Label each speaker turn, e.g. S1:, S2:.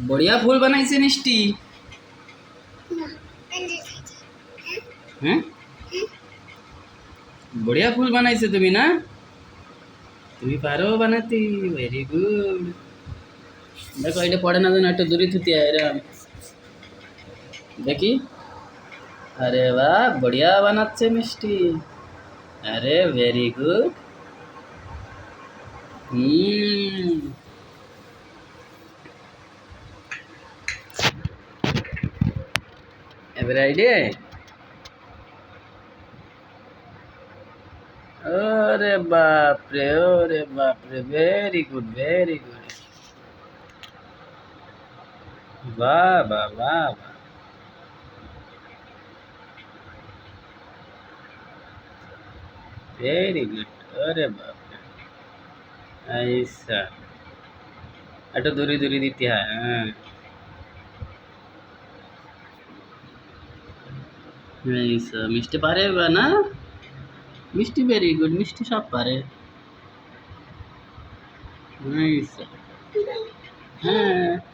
S1: बढ़िया फूल बनाइছে মিষ্টি। হ্যাঁ, बढ़िया फूल बनाइছে তুমি না? তুমি পারো বানাতে। Very good. দেখো এটা পড়ে না যেন একটু দূরে থুতিয়া এরম দেখি। আরে বাহ, बढ़िया বানাচ্ছে মিষ্টি। আরে ভেরি গুড। হুম। এবারে আইডে। ওরে বাপ রে, ভেরি গুড, ভেরি গুড। বাহ বাহ বাহ বাহ। Very good. ওরে বাপ রে। ऐसा একটু দূরে দূরে দিতে হয়। হ্যাঁ, ऐसा মিষ্টি পারে বা না? মিষ্টি ভেরি গুড, মিষ্টি সব পারে। ऐसा হ্যাঁ।